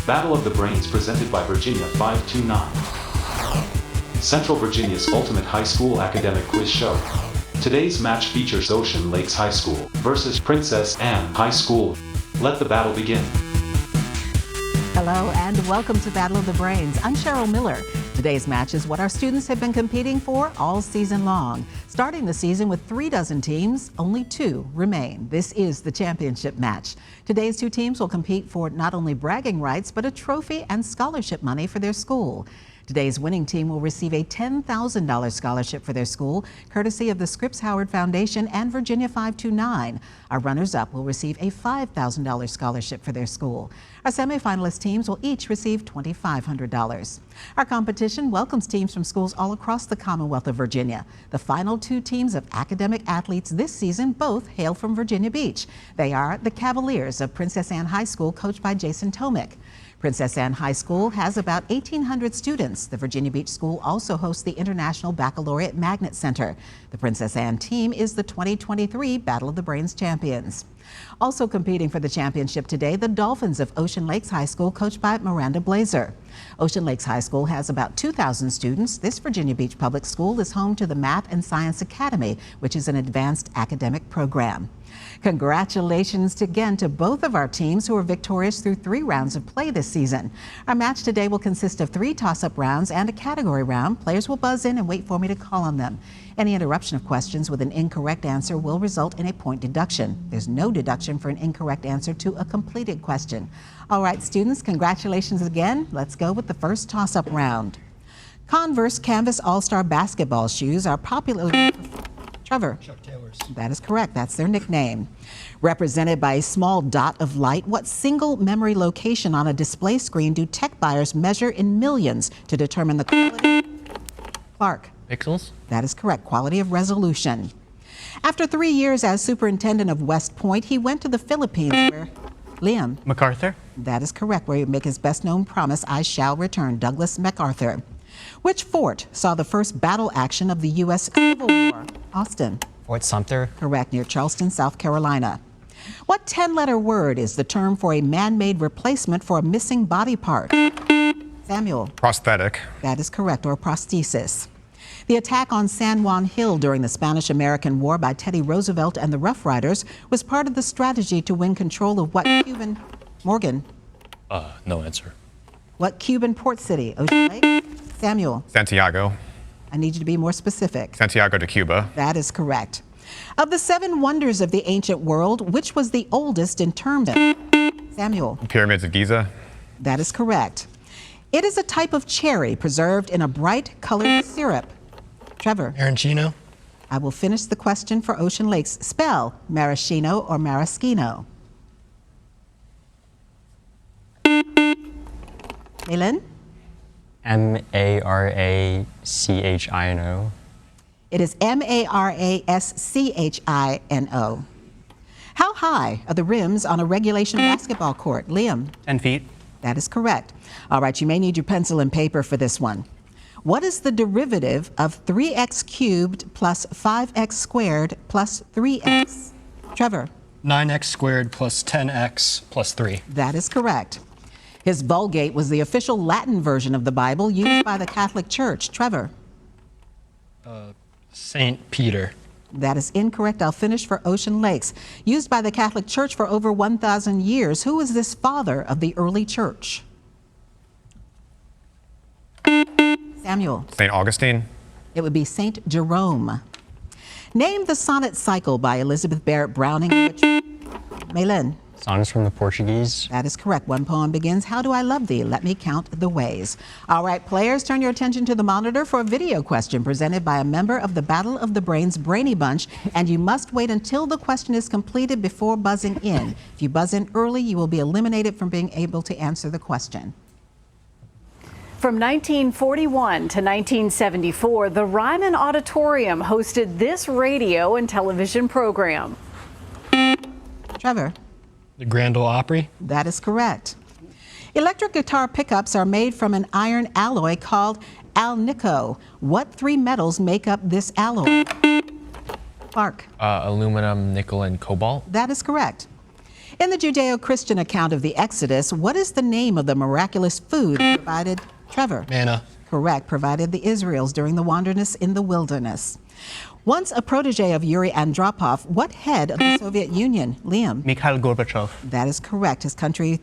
Battle of the Brains presented by Virginia 529. Central Virginia's ultimate high school academic quiz show. Today's match features Ocean Lakes High School versus Princess Anne High School. Let the battle begin. Hello and welcome to Battle of the Brains. I'm Cheryl Miller. Today's match is what our students have been competing for all season long. Starting the season with 36 teams, only 2 remain. This is the championship match. Today's 2 teams will compete for not only bragging rights, but a trophy and scholarship money for their school. Today's winning team will receive a $10,000 scholarship for their school, courtesy of the Scripps Howard Foundation and Virginia 529. Our runners-up will receive a $5,000 scholarship for their school. Our semifinalist teams will each receive $2,500. Our competition welcomes teams from schools all across the Commonwealth of Virginia. The final 2 teams of academic athletes this season both hail from Virginia Beach. They are the Cavaliers of Princess Anne High School, coached by Jason Tomick. Princess Anne High School has about 1,800 students. The Virginia Beach School also hosts the International Baccalaureate Magnet Center. The Princess Anne team is the 2023 Battle of the Brains champions. Also competing for the championship today, the Dolphins of Ocean Lakes High School, coached by Miranda Blazer. Ocean Lakes High School has about 2,000 students. This Virginia Beach public school is home to the Math and Science Academy, which is an advanced academic program. Congratulations again to both of our teams who were victorious through 3 rounds of play this season. Our match today will consist of 3 toss-up rounds and a category round. Players will buzz in and wait for me to call on them. Any interruption of questions with an incorrect answer will result in a point deduction. There's no deduction for an incorrect answer to a completed question. All right, students, congratulations again. Let's go with the first toss-up round. Converse Canvas All-Star basketball shoes are popular. Trevor. Chuck Taylor's. That is correct. That's their nickname. Represented by a small dot of light, what single memory location on a display screen do tech buyers measure in millions to determine the quality? Clark. Pixels? That is correct. Quality of resolution. After 3 years as superintendent of West Point, he went to the Philippines where Liam. MacArthur? That is correct, where he would make his best known promise, I shall return. Douglas MacArthur. Which fort saw the first battle action of the U.S. Civil War? Austin. Fort Sumter? Correct, near Charleston, South Carolina. What 10-letter word is the term for a man-made replacement for a missing body part? Samuel. Prosthetic. That is correct, or prosthesis. The attack on San Juan Hill during the Spanish-American War by Teddy Roosevelt and the Rough Riders was part of the strategy to win control of what Cuban... Morgan. No answer. What Cuban port city? Ocean Lake? Samuel. Santiago. I need you to be more specific. Santiago de Cuba. That is correct. Of the 7 wonders of the ancient world, which was the oldest in terms? Samuel. Pyramids of Giza. That is correct. It is a type of cherry preserved in a bright colored syrup. Trevor. Maraschino? I will finish the question for Ocean Lakes. Spell maraschino or maraschino. Malin? M-A-R-A-C-H-I-N-O. It is M-A-R-A-S-C-H-I-N-O. How high are the rims on a regulation basketball court? Liam? 10 feet. That is correct. All right, you may need your pencil and paper for this one. What is the derivative of 3x cubed plus 5x squared plus 3x? Trevor? 9x squared plus 10x plus 3. That is correct. His Vulgate was the official Latin version of the Bible used by the Catholic Church. Trevor? St. Peter. That is incorrect. I'll finish for Ocean Lakes. Used by the Catholic Church for over 1,000 years. Who is this father of the early church? Samuel. St. Augustine. It would be St. Jerome. Name the sonnet cycle by Elizabeth Barrett Browning. Malin. Sonnets from the Portuguese. That is correct. One poem begins, how do I love thee? Let me count the ways. All right, players, turn your attention to the monitor for a video question presented by a member of the Battle of the Brains Brainy Bunch, and you must wait until the question is completed before buzzing in. If you buzz in early, you will be eliminated from being able to answer the question. From 1941 to 1974, the Ryman Auditorium hosted this radio and television program. Trevor. The Grand Ole Opry. That is correct. Electric guitar pickups are made from an iron alloy called alnico. What 3 metals make up this alloy? Clark. Aluminum, nickel, and cobalt. That is correct. In the Judeo-Christian account of the Exodus, what is the name of the miraculous food provided, Trevor? Manna. Correct, provided the Israels during the wilderness in the wilderness. Once a protege of Yuri Andropov, what head of the Soviet Union? Liam? Mikhail Gorbachev. That is correct. His country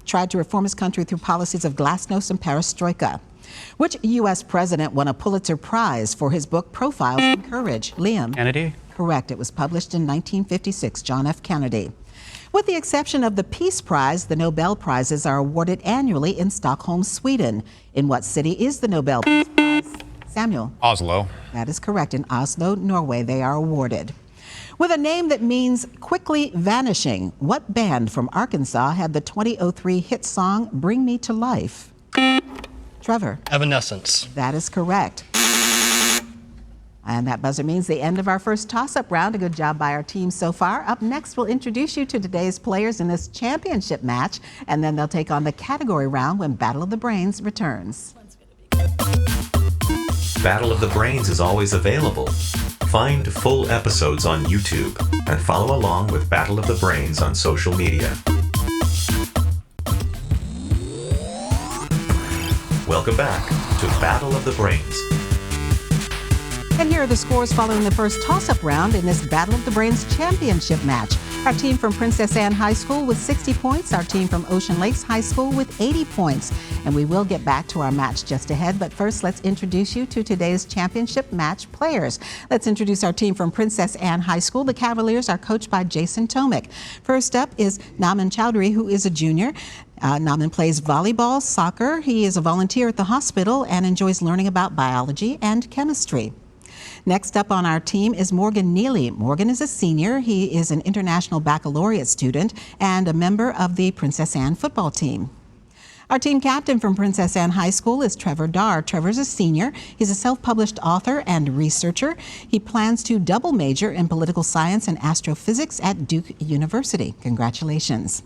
tried to reform his country through policies of glasnost and perestroika. Which U.S. president won a Pulitzer Prize for his book Profiles in Courage? Liam? Kennedy. Correct. It was published in 1956. John F. Kennedy. With the exception of the Peace Prize, the Nobel Prizes are awarded annually in Stockholm, Sweden. In what city is the Nobel Peace Prize? Samuel? Oslo. That is correct. In Oslo, Norway, they are awarded. With a name that means quickly vanishing, what band from Arkansas had the 2003 hit song Bring Me to Life? Trevor? Evanescence. That is correct. And that buzzer means the end of our first toss-up round. A good job by our team so far. Up next, we'll introduce you to today's players in this championship match, and then they'll take on the category round when Battle of the Brains returns. Battle of the Brains is always available. Find full episodes on YouTube and follow along with Battle of the Brains on social media. Welcome back to Battle of the Brains. And here are the scores following the first toss-up round in this Battle of the Brains championship match. Our team from Princess Anne High School with 60 points, our team from Ocean Lakes High School with 80 points. And we will get back to our match just ahead, but first let's introduce you to today's championship match players. Let's introduce our team from Princess Anne High School. The Cavaliers are coached by Jason Tomic. First up is Naman Chowdhury, who is a junior. Naman plays volleyball, soccer. He is a volunteer at the hospital and enjoys learning about biology and chemistry. Next up on our team is Morgan Neely. Morgan is a senior. He is an international baccalaureate student and a member of the Princess Anne football team. Our team captain from Princess Anne High School is Trevor Darr. Trevor's a senior. He's a self-published author and researcher. He plans to double major in political science and astrophysics at Duke University. Congratulations.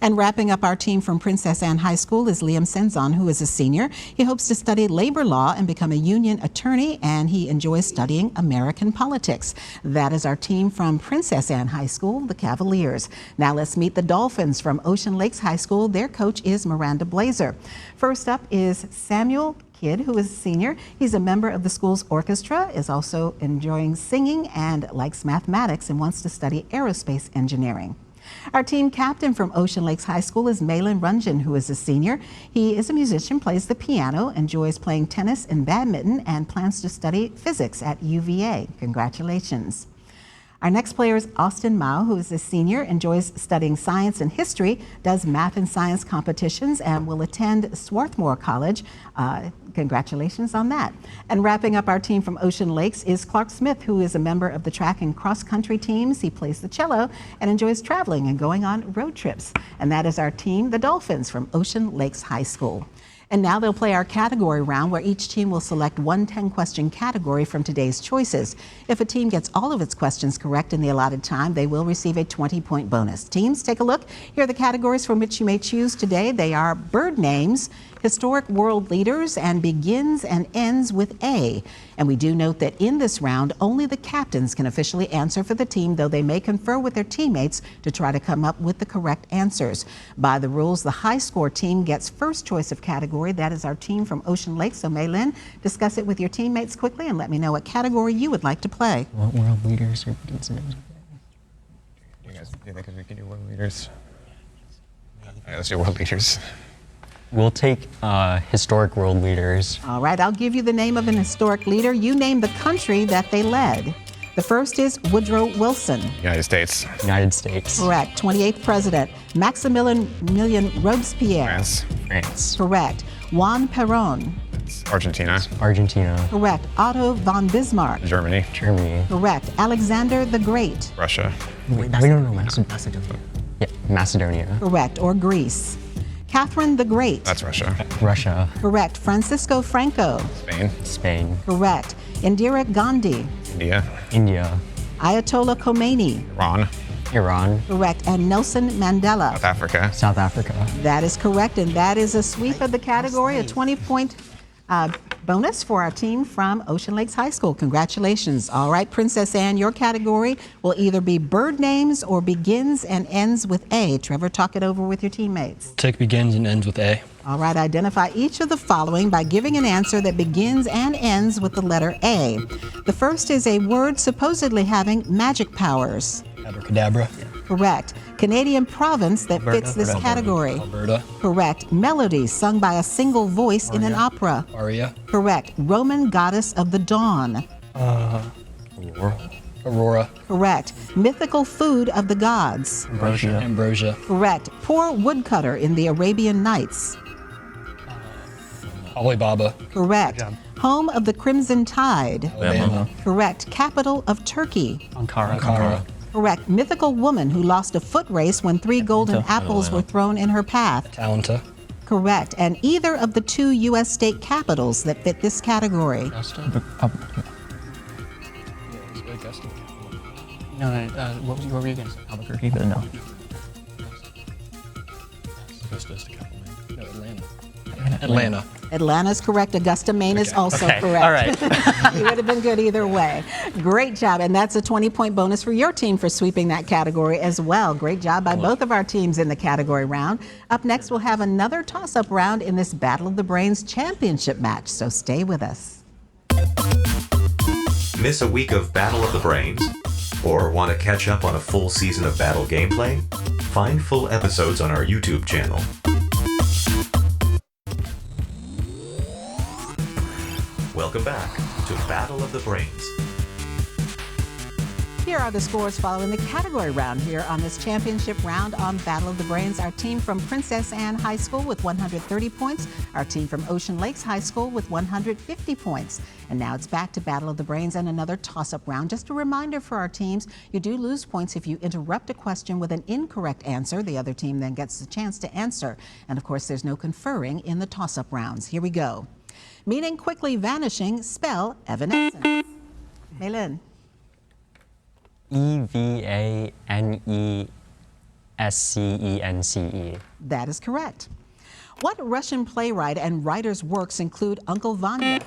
And wrapping up our team from Princess Anne High School is Liam Senzon, who is a senior. He hopes to study labor law and become a union attorney, and he enjoys studying American politics. That is our team from Princess Anne High School, the Cavaliers. Now let's meet the Dolphins from Ocean Lakes High School. Their coach is Miranda Blazer. First up is Samuel Kidd, who is a senior. He's a member of the school's orchestra, is also enjoying singing and likes mathematics and wants to study aerospace engineering. Our team captain from Ocean Lakes High School is Malin Runjan, who is a senior. He is a musician, plays the piano, enjoys playing tennis and badminton, and plans to study physics at UVA. Congratulations. Our next player is Austin Mao, who is a senior, enjoys studying science and history, does math and science competitions, and will attend Swarthmore College. Congratulations on that. And wrapping up our team from Ocean Lakes is Clark Smith, who is a member of the track and cross country teams. He plays the cello and enjoys traveling and going on road trips. And that is our team, the Dolphins from Ocean Lakes High School. And now they'll play our category round, where each team will select one 10-question category from today's choices. If a team gets all of its questions correct in the allotted time, they will receive a 20-point bonus. Teams, take a look. Here are the categories from which you may choose today. They are bird names, historic world leaders, and begins and ends with A. And we do note that in this round, only the captains can officially answer for the team, though they may confer with their teammates to try to come up with the correct answers. By the rules, the high score team gets first choice of category. That is our team from Ocean Lake. So Maylin, discuss it with your teammates quickly and let me know what category you would like to play. What world leaders or begins and ends? Do you think we can do world leaders? All right, let's do world leaders. We'll take historic world leaders. All right, I'll give you the name of an historic leader. You name the country that they led. The first is Woodrow Wilson. United States. United States. Correct. 28th president. Maximilian Robespierre. France. France. Correct. Juan Perón. Argentina. Argentina. Correct. Otto von Bismarck. Germany. Germany. Correct. Alexander the Great. Russia. Wait, we don't know Macedonia. Yeah, Macedonia. Correct. Or Greece. Catherine the Great. That's Russia. Russia. Correct. Francisco Franco. Spain. Spain. Correct. Indira Gandhi. India. India. Ayatollah Khomeini. Iran. Iran. Correct. And Nelson Mandela. South Africa. South Africa. That is correct, and that is a sweep of the category, a 20-point Bonus for our team from Ocean Lakes High School. Congratulations. All right, Princess Anne, your category will either be bird names or begins and ends with A. Trevor, talk it over with your teammates. Take begins and ends with A. All right, identify each of the following by giving an answer that begins and ends with the letter A. The first is a word supposedly having magic powers. Abracadabra. Correct. Canadian province that fits this category. Alberta. Correct. Melody sung by a single voice in an opera. Aria. Correct. Roman goddess of the dawn. Aurora. Correct. Mythical food of the gods. Ambrosia. Correct. Poor woodcutter in the Arabian Nights. Alibaba. Correct. Home of the Crimson Tide. Alabama. Correct. Capital of Turkey. Ankara. Correct. Mythical woman who lost a foot race when 3 golden apples were thrown in her path. Talenta. Correct. And either of the 2 U.S. state capitals that fit this category. What were you against? Albuquerque, but no. Augusta is the capital name. No, Atlanta. Atlanta's correct. Augusta, Maine is also correct. All right. You would have been good either way. Great job. And that's a 20-point bonus for your team for sweeping that category as well. Great job by both of our teams in the category round. Up next, we'll have another toss-up round in this Battle of the Brains championship match. So stay with us. Miss a week of Battle of the Brains? Or want to catch up on a full season of battle gameplay? Find full episodes on our YouTube channel. Welcome back to Battle of the Brains. Here are the scores following the category round here on this championship round on Battle of the Brains. Our team from Princess Anne High School with 130 points. Our team from Ocean Lakes High School with 150 points. And now it's back to Battle of the Brains and another toss-up round. Just a reminder for our teams, you do lose points if you interrupt a question with an incorrect answer. The other team then gets the chance to answer. And of course, there's no conferring in the toss-up rounds. Here we go. Meaning quickly vanishing, spell evanescence. Maylin. Evanescence. That is correct. What Russian playwright and writer's works include Uncle Vanya?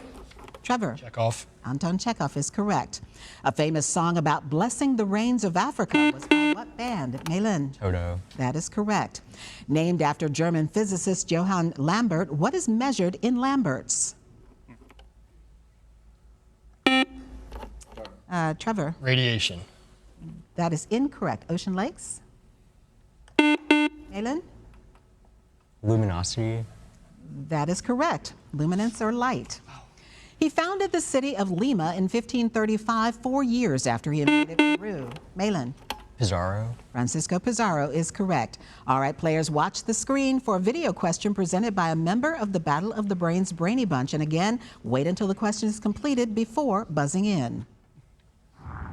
Trevor. Chekhov. Anton Chekhov is correct. A famous song about blessing the rains of Africa was by what band? Maylin. Toto. That is correct. Named after German physicist Johann Lambert, what is measured in Lamberts? Trevor. Radiation. That is incorrect. Ocean Lakes? Maylin? Luminosity. That is correct. Luminance or light. He founded the city of Lima in 1535, 4 years after he invaded Peru. Maylin? Pizarro. Francisco Pizarro is correct. All right, players, watch the screen for a video question presented by a member of the Battle of the Brains Brainy Bunch. And again, wait until the question is completed before buzzing in.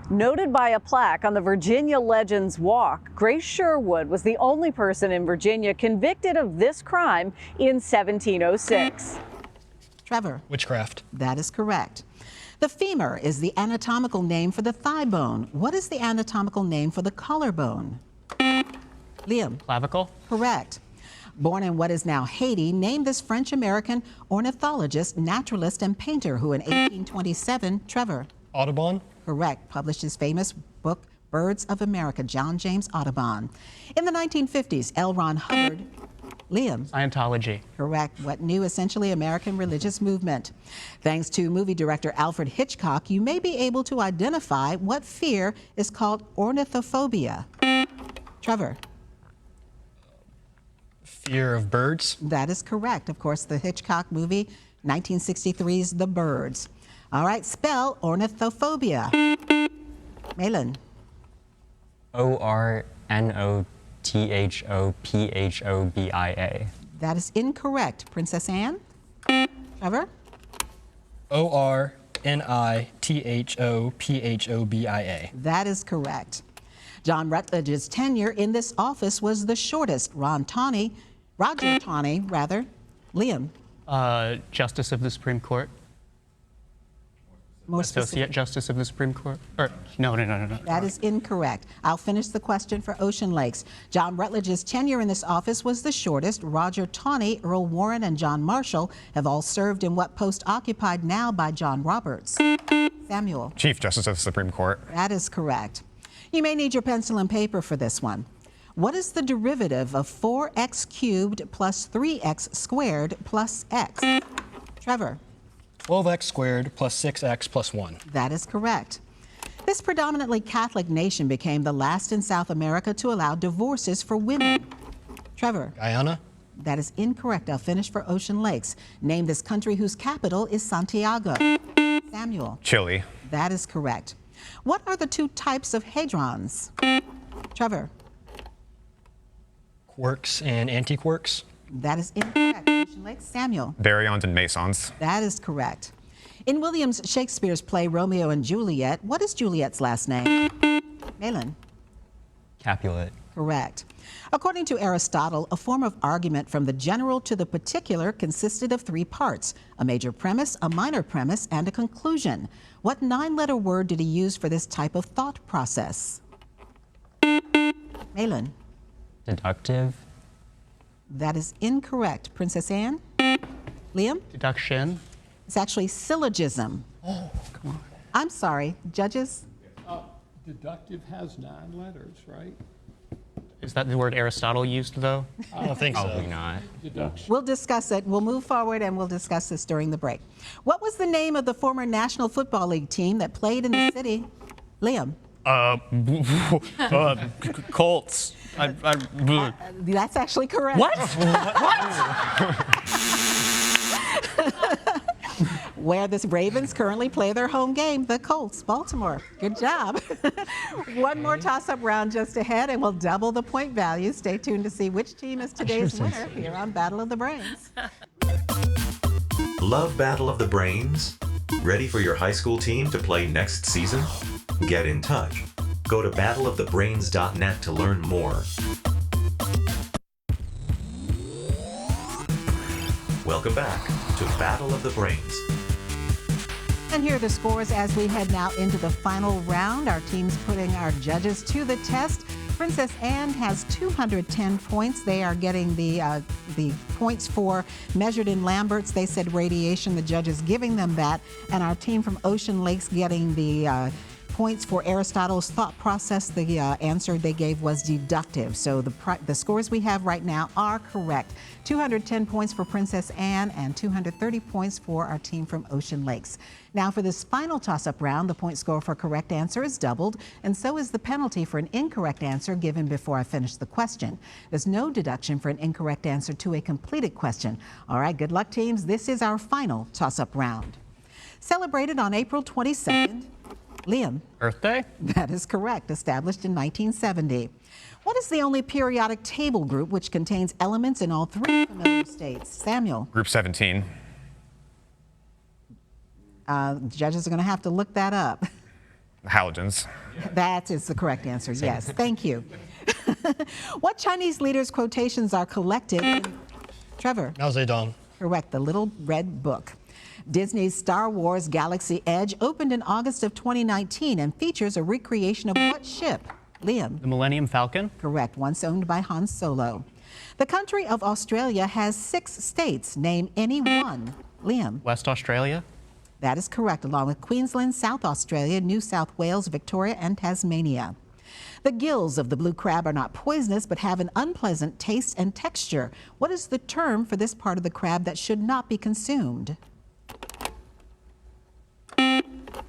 Noted by a plaque on the Virginia Legends Walk, Grace Sherwood was the only person in Virginia convicted of this crime in 1706. Trevor. Witchcraft. That is correct. The femur is the anatomical name for the thigh bone. What is the anatomical name for the collarbone? Liam. Clavicle. Correct. Born in what is now Haiti, name this French-American ornithologist, naturalist, and painter who in 1827, Trevor. Audubon. Correct. Published his famous book, Birds of America, John James Audubon. In the 1950s, L. Ron Hubbard. Liam. Scientology. Correct. What new essentially American religious movement? Thanks to movie director Alfred Hitchcock, you may be able to identify what fear is called ornithophobia. Trevor. Fear of birds. That is correct. Of course, the Hitchcock movie, 1963's The Birds. All right, spell ornithophobia. Maylin. Ornithophobia. That is incorrect. Princess Anne? Trevor? Ornithophobia. That is correct. John Rutledge's tenure in this office was the shortest. Roger Taney, Liam. Justice of the Supreme Court. More Associate specific. Justice of the Supreme Court? Or, no. That is incorrect. I'll finish the question for Ocean Lakes. John Rutledge's tenure in this office was the shortest. Roger Taney, Earl Warren, and John Marshall have all served in what post occupied now by John Roberts? Samuel. Chief Justice of the Supreme Court. That is correct. You may need your pencil and paper for this one. What is the derivative of 4x cubed plus 3x squared plus x? Trevor. 12x squared plus 6x plus 1. That is correct. This predominantly Catholic nation became the last in South America to allow divorces for women. Trevor. Guyana. That is incorrect. I'll finish for Ocean Lakes. Name this country whose capital is Santiago. Samuel. Chile. That is correct. What are the two types of hadrons? Trevor. Quarks and antiquarks. That is incorrect. Ocean Lakes. Samuel. Baryons and mesons. That is correct. In William Shakespeare's play Romeo and Juliet, what is Juliet's last name? Malin. Capulet. Correct. According to Aristotle, a form of argument from the general to the particular consisted of 3 parts: a major premise, a minor premise, and a conclusion. What 9-letter word did he use for this type of thought process? Malin. Deductive. That is incorrect. Princess Anne? Liam? Deduction. It's actually syllogism. Oh, come on. I'm sorry, judges? Deductive has 9 letters, right? Is that the word Aristotle used, though? I don't think Probably so. not. Deduction. We'll discuss it. We'll move forward and we'll discuss this during the break. What was the name of the former National Football League team that played in the city? Liam? Colts. That's actually correct. What? Where the Ravens currently play their home game, the Colts, Baltimore. Good job. One more toss-up round just ahead, and we'll double the point value. Stay tuned to see which team is today's winner here on Battle of the Brains. Love Battle of the Brains? Ready for your high school team to play next season? Get in touch. Go to battleofthebrains.net to learn more. Welcome back to Battle of the Brains. And here are the scores as we head now into the final round. Our team's putting our judges to the test. Princess Anne has 210 points. They are getting the points for measured in Lamberts. They said radiation. The judges giving them that. And our team from Ocean Lakes getting the points for Aristotle's thought process. The answer they gave was deductive. So the scores we have right now are correct. 210 points for Princess Anne and 230 points for our team from Ocean Lakes. Now for this final toss-up round, the point score for correct answer is doubled, and so is the penalty for an incorrect answer given before I finish the question. There's no deduction for an incorrect answer to a completed question. All right, good luck, teams. This is our final toss-up round. Celebrated on April 22nd, Liam. Earth Day? That is correct, established in 1970. What is the only periodic table group which contains elements in all 3 familiar states? Samuel. Group 17. Judges are going to have to look that up. Halogens. That is the correct answer, yes. Thank you. What Chinese leaders' quotations are collected in... Trevor. Mao Zedong. Correct, the Little Red Book. Disney's Star Wars Galaxy Edge opened in August of 2019 and features a recreation of what ship? Liam. The Millennium Falcon? Correct, once owned by Han Solo. The country of Australia has 6 states. Name any one. Liam. West Australia? That is correct, along with Queensland, South Australia, New South Wales, Victoria, and Tasmania. The gills of the blue crab are not poisonous, but have an unpleasant taste and texture. What is the term for this part of the crab that should not be consumed?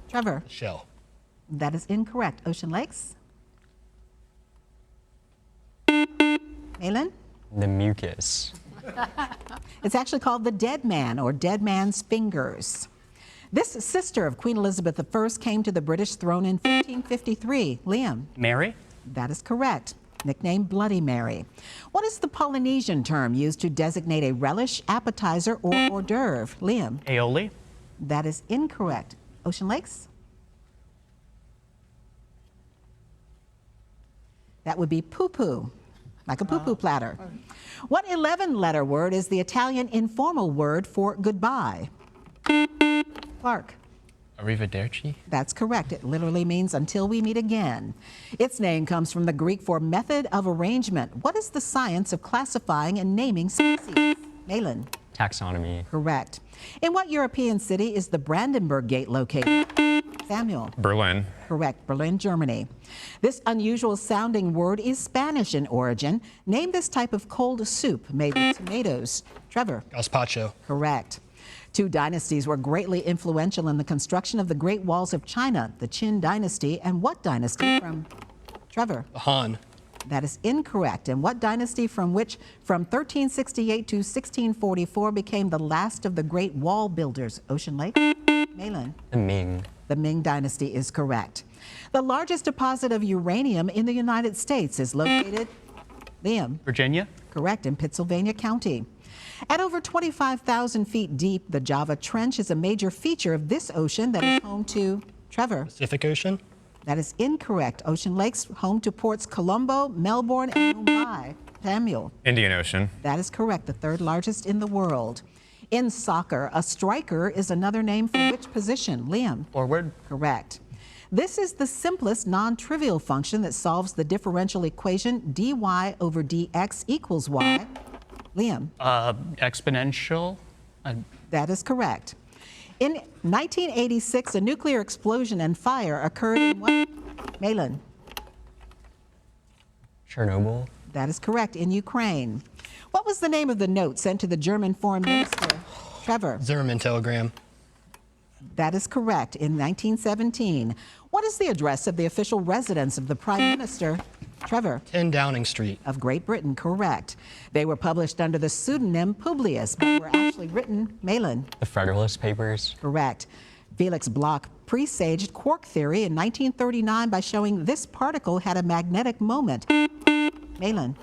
Trevor. Shell. That is incorrect. Ocean Lakes? Malin? The mucus. It's actually called the dead man or dead man's fingers. This sister of Queen Elizabeth I came to the British throne in 1553. Liam? Mary? That is correct. Nicknamed Bloody Mary. What is the Polynesian term used to designate a relish, appetizer, or hors d'oeuvre? Liam? Aioli? That is incorrect. Ocean Lakes? That would be poo-poo, like a poo-poo platter. What 11-letter word is the Italian informal word for goodbye? Clark. Arrivederci? That's correct. It literally means until we meet again. Its name comes from the Greek for method of arrangement. What is the science of classifying and naming species? Malin. Taxonomy. Correct. In what European city is the Brandenburg Gate located? Samuel. Berlin. Correct. Berlin, Germany. This unusual sounding word is Spanish in origin. Name this type of cold soup made with tomatoes. Trevor. Gazpacho. Correct. Two dynasties were greatly influential in the construction of the Great Walls of China, the Qin dynasty, and what dynasty from Trevor? Han. That is incorrect. And what dynasty from 1368 to 1644 became the last of the great wall builders? Ocean Lake? Malin. The Ming. The Ming dynasty is correct. The largest deposit of uranium in the United States is located, Liam. Virginia? Correct, in Pittsylvania County. At over 25,000 feet deep, the Java Trench is a major feature of this ocean that is home to Trevor. Pacific Ocean. That is incorrect. Ocean Lake's home to ports Colombo, Melbourne, and Mumbai. Samuel. Indian Ocean. That is correct, the third largest in the world. In soccer, a striker is another name for which position? Liam. Forward? Correct. This is the simplest non-trivial function that solves the differential equation dy over dx equals y. Liam. Exponential? That is correct. In 1986, a nuclear explosion and fire occurred in what? Malin. Chernobyl? That is correct, in Ukraine. What was the name of the note sent to the German foreign minister? Trevor. Zimmerman telegram. That is correct, in 1917. What is the address of the official residence of the Prime Minister? Trevor. 10 Downing Street. Of Great Britain, correct. They were published under the pseudonym Publius, but were actually written, Malin. The Federalist Papers? Correct. Felix Bloch presaged quark theory in 1939 by showing this particle had a magnetic moment. Malin.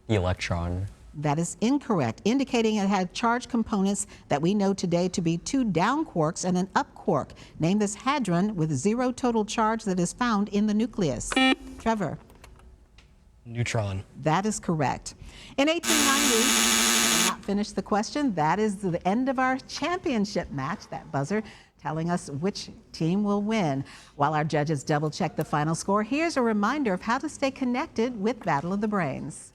The electron? That is incorrect, indicating it had charge components that we know today to be two down quarks and an up quark. Name this hadron with zero total charge that is found in the nucleus. Trevor. Neutron. That is correct. In 1890, I will not finish the question. That is the end of our championship match, that buzzer telling us which team will win. While our judges double check the final score, here's a reminder of how to stay connected with Battle of the Brains.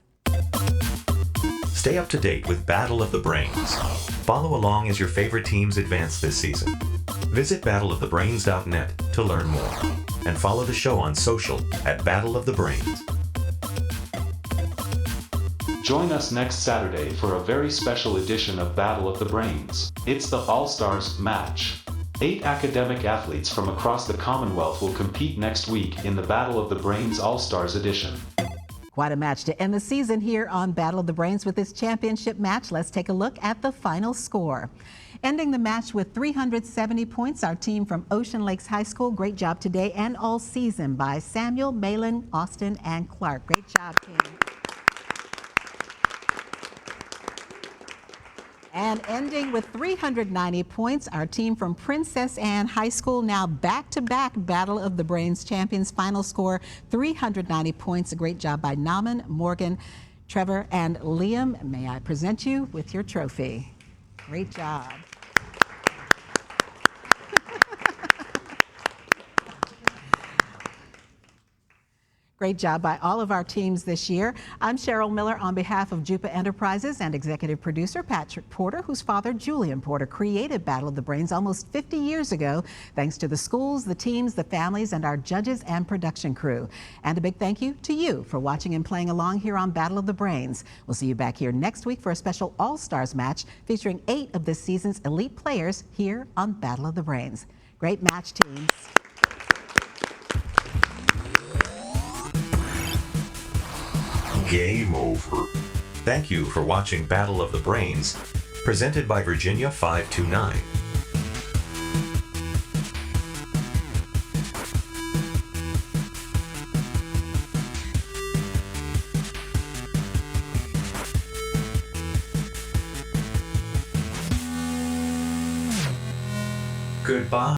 Stay up to date with Battle of the Brains. Follow along as your favorite teams advance this season. Visit battleofthebrains.net to learn more. And follow the show on social at Battle of the Brains. Join us next Saturday for a very special edition of Battle of the Brains. It's the All-Stars match. 8 academic athletes from across the Commonwealth will compete next week in the Battle of the Brains All-Stars edition. Quite a match to end the season here on Battle of the Brains with this championship match. Let's take a look at the final score. Ending the match with 370 points, our team from Ocean Lakes High School. Great job today and all season by Samuel, Malin, Austin, and Clark. Great job, team. And ending with 390 points, our team from Princess Anne High School, now back-to-back Battle of the Brains champions. Final score, 390 points. A great job by Naaman, Morgan, Trevor, and Liam. May I present you with your trophy. Great job. Great job by all of our teams this year. I'm Cheryl Miller on behalf of Jupa Enterprises and executive producer Patrick Porter, whose father, Julian Porter, created Battle of the Brains almost 50 years ago, thanks to the schools, the teams, the families, and our judges and production crew. And a big thank you to you for watching and playing along here on Battle of the Brains. We'll see you back here next week for a special All-Stars match featuring 8 of this season's elite players here on Battle of the Brains. Great match, teams. Game over. Thank you for watching Battle of the Brains, presented by Virginia 529. Goodbye.